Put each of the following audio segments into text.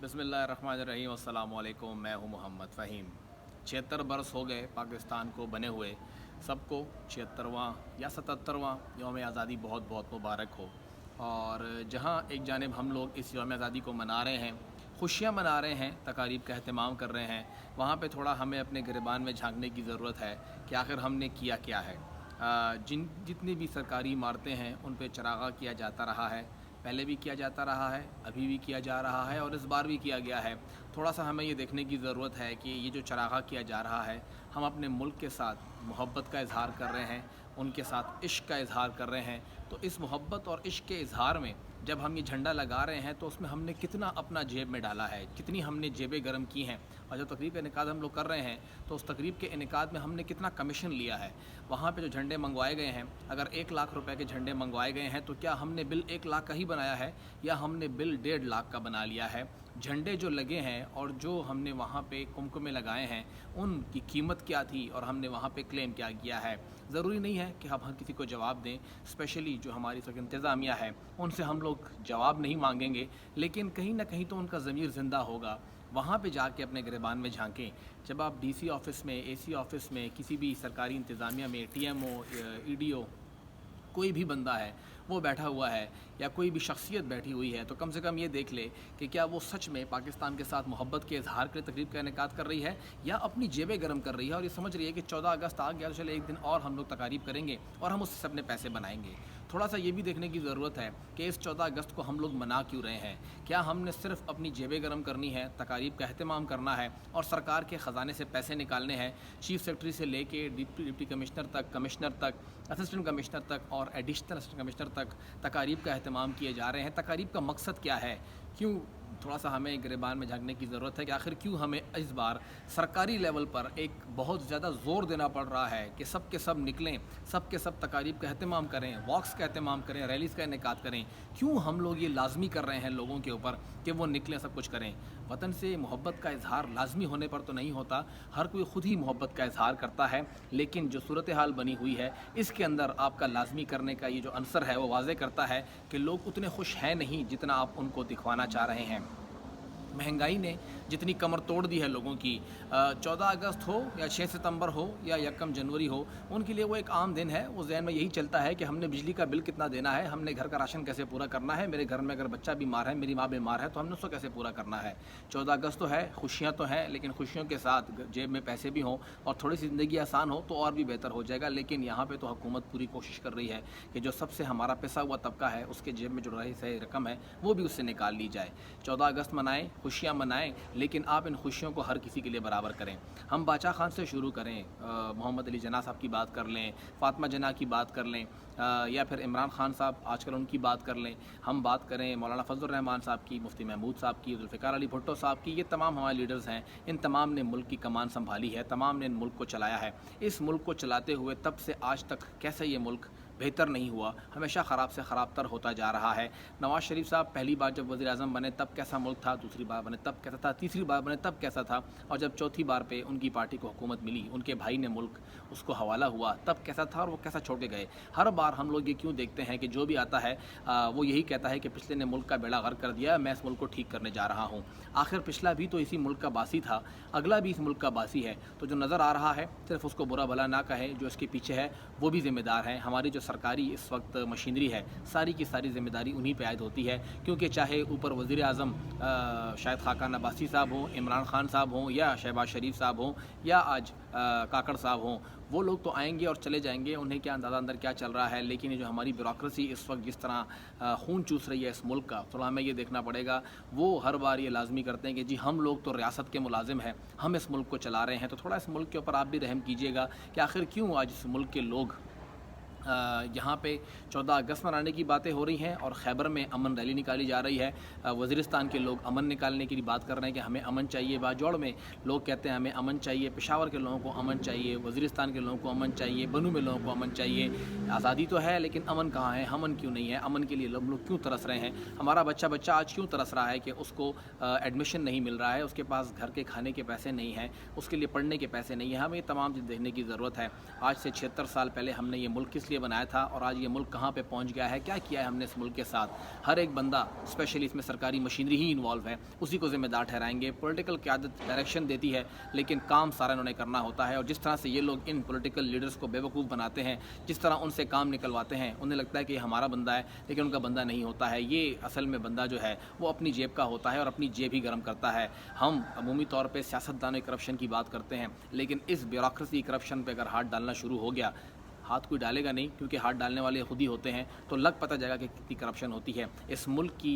बिस्मिल्लाहिर्रहमानिर्रहीम। अस्सलाम वालेकुम। मैं हूँ मोहम्मद फ़हीम। 76 बरस हो गए पाकिस्तान को बने हुए। सबको 76वां या 77वां यौम आज़ादी बहुत बहुत मुबारक हो। और जहाँ एक जानिब हम लोग इस यौम आज़ादी को मना रहे हैं, खुशियाँ मना रहे हैं, तकारीब का अहतमाम कर रहे हैं, वहाँ पे थोड़ा हमें अपने गिरबान में झांकने की ज़रूरत है कि आखिर हमने किया क्या है। जितनी भी सरकारी इमारतें हैं उन पे चरागा किया जाता रहा है, पहले भी किया जाता रहा है, अभी भी किया जा रहा है और इस बार भी किया गया है। थोड़ा सा हमें ये देखने की ज़रूरत है कि ये जो चरागा किया जा रहा है, हम अपने मुल्क के साथ मोहब्बत का इज़हार कर रहे हैं, उनके साथ इश्क का इज़हार कर रहे हैं। तो इस मोहब्बत और इश्क के इज़हार में जब हम ये झंडा लगा रहे हैं तो उसमें हमने कितना अपना जेब में डाला है, कितनी हमने जेबें गर्म की हैं। और जब तकरीब का इनेकाद हम लोग कर रहे हैं तो उस तकरीब के इनेकाद में हमने कितना कमीशन लिया है। वहाँ पे जो झंडे मंगवाए गए हैं, अगर 1 लाख रुपए के झंडे मंगवाए गए हैं तो क्या हमने बिल 1 लाख का ही बनाया है या हमने बिल 1.5 लाख का बना लिया है। झंडे जो लगे हैं और जो हमने वहाँ पे कुमकुमे लगाए हैं उनकी कीमत क्या थी और हमने वहाँ पे क्लेम क्या किया है। ज़रूरी नहीं है कि हम हर किसी को जवाब दें, स्पेशली जो हमारी सब इंतज़ामिया है उनसे हम लोग जवाब नहीं मांगेंगे, लेकिन कहीं ना कहीं तो उनका ज़मीर ज़िंदा होगा। वहाँ पे जाके अपने गिरबान में झांकें। जब आप डीसी ऑफ़िस में, एसी ऑफ़िस में, किसी भी सरकारी इंतज़ामिया में, टीएमओ, ईडीओ, कोई भी बंदा है वो बैठा हुआ है या कोई भी शख्सियत बैठी हुई है तो कम से कम ये देख ले कि क्या वो सच में पाकिस्तान के साथ मोहब्बत के इजहार के लिए तकरीब का इनेकाद कर रही है या अपनी जेबें गर्म कर रही है और ये समझ रही है कि 14 अगस्त आ गया तो चले एक दिन और हम लोग तकारीब करेंगे और हम उससे अपने पैसे बनाएंगे। थोड़ा सा ये भी देखने की ज़रूरत है कि इस 14 अगस्त को हम लोग मना क्यों रहे हैं। क्या हमने सिर्फ अपनी जेबें गर्म करनी है, तकारीब का अहतमाम करना है और सरकार के ख़जाने से पैसे निकालने हैं। चीफ सेक्रेटरी से लेके डिप्टी कमिश्नर तक, कमिश्नर तक, असिस्टेंट कमिश्नर तक और एडिशनल असिस्टेंट कमिश्नर तक तकारीब का अहतमाम किए जा रहे हैं। तकारीब का मकसद क्या है, क्यों? थोड़ा सा हमें गिरबान में झांकने की ज़रूरत है कि आखिर क्यों हमें इस बार सरकारी लेवल पर एक बहुत ज़्यादा ज़ोर देना पड़ रहा है कि सब के सब निकलें, सब के सब तकारीब का अहतमाम करें, वॉक्स का अहतमाम करें, रैलीज़ का इनेकाद करें। क्यों हम लोग ये लाजमी कर रहे हैं लोगों के ऊपर कि वो निकलें, सब कुछ करें। वतन से मोहब्बत का इजहार लाजमी होने पर तो नहीं होता, हर कोई ख़ुद ही मोहब्बत का इजहार करता है, लेकिन जो सूरत हाल बनी हुई है इसके अंदर आपका लाजमी करने का ये जो अंसर है वो वाज़े करता है कि लोग उतने खुश हैं नहीं जितना आप उनको दिखवाना चाह रहे हैं। महंगाई ने जितनी कमर तोड़ दी है लोगों की, 14 अगस्त हो या 6 सितंबर हो या 1 जनवरी हो, उनके लिए वो एक आम दिन है। वो जहन में यही चलता है कि हमने बिजली का बिल कितना देना है, हमने घर का राशन कैसे पूरा करना है, मेरे घर में अगर बच्चा बीमार है, मेरी माँ बीमार है तो हमने उसको कैसे पूरा करना है। 14 अगस्त तो है, खुशियाँ तो हैं, लेकिन खुशियों के साथ जेब में पैसे भी हों और थोड़ी सी ज़िंदगी आसान हो तो और भी बेहतर हो जाएगा। लेकिन यहाँ पर तो हुकूमत पूरी कोशिश कर रही है कि जो सबसे हमारा पिसा हुआ तबका है उसके जेब में जो रही सही रकम है वो भी उससे निकाल ली जाए। 14 अगस्त मनाएं, खुशियाँ मनाएं, लेकिन आप इन खुशियों को हर किसी के लिए बराबर करें। हम बाचा खान से शुरू करें, मोहम्मद अली जना साहब की बात कर लें, फ़ातिमा जना की बात कर लें, या फिर इमरान खान साहब आजकल उनकी बात कर लें। हम बात करें मौलाना फजल रहमान साहब की, मुफ्ती महमूद साहब की, जुल्फ़िकार अली भुट्टो साहब की। ये तमाम हमारे लीडर्स हैं, इन तमाम ने मुल्क की कमान संभाली है, तमाम ने इन मुल्क को चलाया है। इस मुल्क को चलाते हुए तब से आज तक कैसे ये मुल्क बेहतर नहीं हुआ, हमेशा ख़राब से ख़राब तर होता जा रहा है। नवाज़ शरीफ साहब पहली बार जब वज़ीर-ए-आज़म बने तब कैसा मुल्क था, दूसरी बार बने तब कैसा था, तीसरी बार बने तब कैसा था, और जब चौथी बार पे उनकी पार्टी को हुकूमत मिली, उनके भाई ने मुल्क उसको हवाला हुआ, तब कैसा था और वो कैसा छोड़ के गए। हर बार हम लोग ये क्यों देखते हैं कि जो भी आता है वो यही कहता है कि पिछले ने मुल्क का बेड़ा गर्क कर दिया, मैं इस मुल्क को ठीक करने जा रहा हूँ। आखिर पिछला भी तो इसी मुल्क का बासी था, अगला भी इस मुल्क का बासी है। तो जो नज़र आ रहा है सिर्फ उसको बुरा भला ना कहें, जो इसके पीछे है वो भी ज़िम्मेदार है। हमारी जो सरकारी इस वक्त मशीनरी है सारी की सारी ज़िम्मेदारी उन्हीं पे आयद होती है, क्योंकि चाहे ऊपर वज़ीर-ए-आज़म शायद खाकान अब्बासी साहब हों, इमरान खान साहब हों या शहबाज शरीफ साहब हों या आज काकड़ साहब हों, वो लोग तो आएंगे और चले जाएंगे, उन्हें क्या अंदाज़ा अंदर क्या चल रहा है। लेकिन ये जो हमारी ब्यूरोक्रेसी इस वक्त जिस तरह खून चूस रही है इस मुल्क का, थोड़ा हमें ये देखना पड़ेगा। वो हर बार ये लाजमी करते हैं कि जी हम लोग तो रियासत के मुलाजिम हैं, हम इस मुल्क को चला रहे हैं, तो थोड़ा इस मुल्क के ऊपर आप भी रहम कीजिएगा कि आखिर क्यों आज इस मुल्क के लोग यहाँ पे 14 अगस्त मनाने की बातें हो रही हैं और खैबर में अमन रैली निकाली जा रही है। वज़ीरिस्तान के लोग अमन निकालने की बात कर रहे हैं कि हमें अमन चाहिए। बाजौड़ में लोग कहते हैं हमें अमन चाहिए, पेशावर के लोगों को अमन चाहिए, वज़ीरिस्तान के लोगों को अमन चाहिए, बनू में लोगों को अमन चाहिए। आज़ादी तो है लेकिन अमन कहाँ है, अमन क्यों नहीं है, अमन के लिए लोग क्यों तरस रहे हैं। हमारा बच्चा आज क्यों तरस रहा है कि उसको एडमिशन नहीं मिल रहा है, उसके पास घर के खाने के पैसे नहीं हैं, उसके लिए पढ़ने के पैसे नहीं हैं। हमें तमाम चीज़ देखने की ज़रूरत है। आज से 76 साल पहले हमने ये मुल्क किस لیے बनाया था और आज ये मुल्क कहाँ पे पहुँच गया है, क्या किया है हमने इस मुल्क के साथ, हर एक बंदा स्पेशली इसमें सरकारी मशीनरी ही इन्वॉल्व है, उसी को ज़िम्मेदार ठहराएंगे। पॉलिटिकल क़यादत डायरेक्शन देती है लेकिन काम सारा इन्होंने करना होता है। और जिस तरह से ये लोग इन पॉलिटिकल लीडर्स को बेवकूफ़ बनाते हैं, जिस तरह उनसे काम निकलवाते हैं, उन्हें लगता है कि ये हमारा बंदा है लेकिन उनका बंदा नहीं होता है। ये असल में बंदा जो है वो अपनी जेब का होता है और अपनी जेब ही गर्म करता है। हम अमूमी तौर पे सियासतदानों करप्शन की बात करते हैं लेकिन इस ब्यूरोक्रेसी करप्शन पे अगर हाथ डालना शुरू हो गया, हाथ कोई डालेगा नहीं क्योंकि हाथ डालने वाले खुद ही होते हैं, तो लग पता जाएगा कि कितनी करप्शन होती है। इस मुल्क की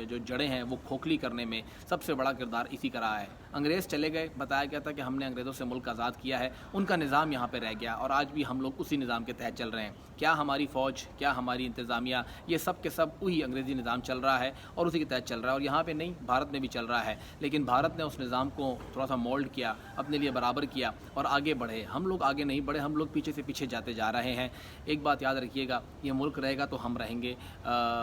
जो जड़ें हैं वो खोखली करने में सबसे बड़ा किरदार इसी का रहा है। अंग्रेज़ चले गए, बताया गया था कि हमने अंग्रेज़ों से मुल्क आज़ाद किया है, उनका निज़ाम यहाँ पे रह गया और आज भी हम लोग उसी निज़ाम के तहत चल रहे हैं। क्या हमारी फ़ौज, क्या हमारी इंतज़ामिया, ये सब के सब वही अंग्रेज़ी निज़ाम चल रहा है और उसी के तहत चल रहा है। और यहाँ पे नहीं, भारत में भी चल रहा है, लेकिन भारत ने उस निज़ाम को थोड़ा सा मोल्ड किया, अपने लिए बराबर किया और आगे बढ़े। हम लोग आगे नहीं बढ़े, हम लोग पीछे से पीछे जाते जा रहे हैं। एक बात याद रखिएगा, ये मुल्क रहेगा तो हम रहेंगे,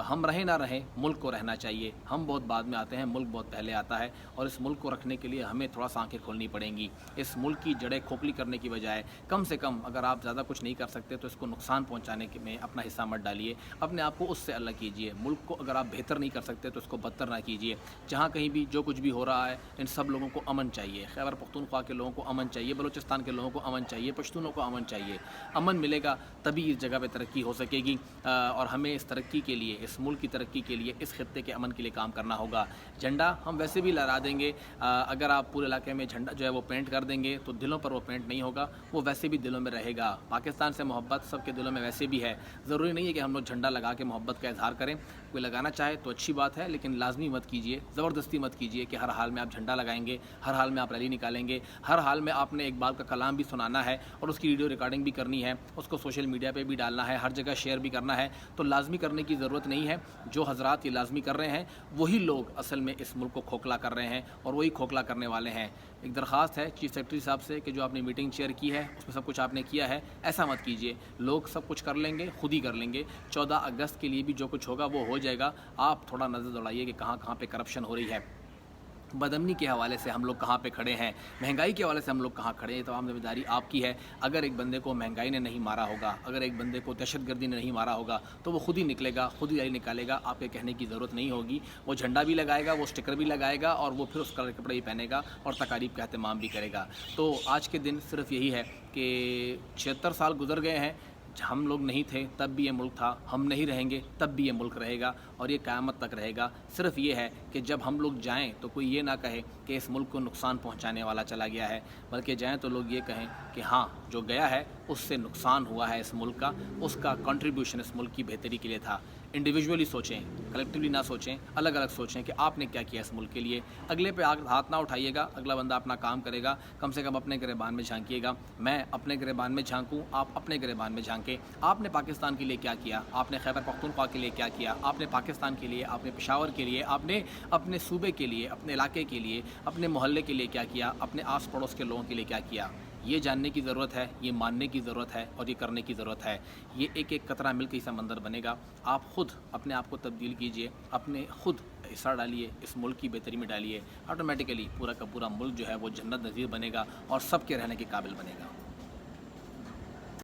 हम रहें ना रहें, मुल्क को रहना चाहिए। हम बहुत बाद में आते हैं, मुल्क बहुत पहले आता है और इस मुल्क को रखने के लिए हमें थोड़ा सा आंखें खोलनी पड़ेंगी। इस मुल्क की जड़ें खोखली करने की बजाय कम से कम अगर आप ज़्यादा कुछ नहीं कर सकते तो इसको नुकसान पहुंचाने में अपना हिस्सा मत डालिए, अपने आप को उससे अलग कीजिए। मुल्क को अगर आप बेहतर नहीं कर सकते तो इसको बदतर ना कीजिए। जहाँ कहीं भी जो कुछ भी हो रहा है, इन सब लोगों को अमन चाहिए। खैबर पख्तूनख्वा के लोगों को अमन चाहिए, बलूचिस्तान के लोगों को अमन चाहिए, पश्तूनों को अमन चाहिए। अमन मिलेगा तभी इस जगह पे तरक्की हो सकेगी और हमें इस तरक्की के लिए, इस मुल्क की तरक्की के लिए, इस खित्ते के अमन के लिए काम करना होगा। झंडा हम वैसे भी लहरा देंगे, अगर आप पूरे इलाके में झंडा जो है वो पेंट कर देंगे तो दिलों पर वो पेंट नहीं होगा, वो वैसे भी दिलों में रहेगा। पाकिस्तान से मोहब्बत सबके दिलों में वैसे भी है, ज़रूरी नहीं है कि हम लोग झंडा लगा के मोहब्बत का इजहार करें। कोई लगाना चाहे तो अच्छी बात है लेकिन लाजमी मत कीजिए, ज़बरदस्ती मत कीजिए कि हर हाल में आप झंडा लगाएंगे, हर हाल में आप रैली निकालेंगे, हर हाल में आपने इकबाल का कलाम भी सुनाना है और उसकी वीडियो रिकॉर्डिंग भी करनी है, उसको सोशल मीडिया पे भी डालना है, हर जगह शेयर भी करना है। तो लाजमी करने की ज़रूरत नहीं है। जो हजरात ये लाजमी कर रहे हैं वही लोग असल में इस मुल्क को खोखला कर रहे हैं और वही खोखला करने वाले हैं। एक दरख्वास्त है चीफ सेक्रेटरी साहब से कि जो आपने मीटिंग चेयर की है उसमें सब कुछ आपने किया है, ऐसा मत कीजिए। लोग सब कुछ कर लेंगे, खुद ही कर लेंगे। 14 अगस्त के लिए भी जो कुछ होगा वो हो जाएगा। आप थोड़ा नज़र दौड़ाइए कि कहाँ कहाँ पे करप्शन हो रही है। बदअमनी के हवाले से हम लोग कहाँ पे खड़े हैं, महंगाई के हवाले से हम लोग कहाँ खड़े हैं। तमाम जिम्मेदारी आपकी है। अगर एक बंदे को महंगाई ने नहीं मारा होगा, अगर एक बंदे को दहशतगर्दी ने नहीं मारा होगा तो वो खुद ही निकलेगा, खुद ही रैली निकालेगा। आपके कहने की ज़रूरत नहीं होगी। वो झंडा भी लगाएगा, वो स्टिकर भी लगाएगा और वो फिर उस कलर के कपड़े भी पहनेगा और तकारीब का एहतमाम भी करेगा। तो आज के दिन सिर्फ यही है कि 76 साल गुजर गए हैं, हम लोग नहीं थे तब भी ये मुल्क था, हम नहीं रहेंगे तब भी ये मुल्क रहेगा और ये क़यामत तक रहेगा। सिर्फ ये है कि जब हम लोग जाएं तो कोई ये ना कहे कि इस मुल्क को नुकसान पहुंचाने वाला चला गया है, बल्कि जाएं तो लोग ये कहें कि हाँ, जो गया है उससे नुकसान हुआ है इस मुल्क का, उसका कंट्रीब्यूशन इस मुल्क की बेहतरी के लिए था। इंडिविजुअली सोचें, कलेक्टिवली ना सोचें, अलग अलग सोचें कि आपने क्या किया इस मुल्क के लिए। अगले पे हाथ ना उठाइएगा, अगला बंदा अपना काम करेगा, कम से कम अपने गिरेबान में झांकिएगा। मैं अपने गिरेबान में झांकूँ, आप अपने गिरेबान में झांकें। आपने पाकिस्तान के लिए क्या किया, आपने खैबर पख्तूनख्वा के लिए क्या किया, आपने पाकिस्तान के लिए, आपने पेशावर के लिए, आपने अपने सूबे के लिए, अपने इलाके के लिए, अपने मोहल्ले के लिए क्या किया, अपने आस पड़ोस के लोगों के लिए क्या किया। ये जानने की ज़रूरत है, ये मानने की ज़रूरत है और ये करने की ज़रूरत है। ये एक एक कतरा मिलकर ही समंदर बनेगा। आप ख़ुद अपने आप को तब्दील कीजिए, अपने खुद हिस्सा डालिए, इस मुल्क की बेहतरी में डालिए। ऑटोमेटिकली पूरा का पूरा मुल्क जो है वो जन्नत नज़ीर बनेगा और सबके रहने के काबिल बनेगा।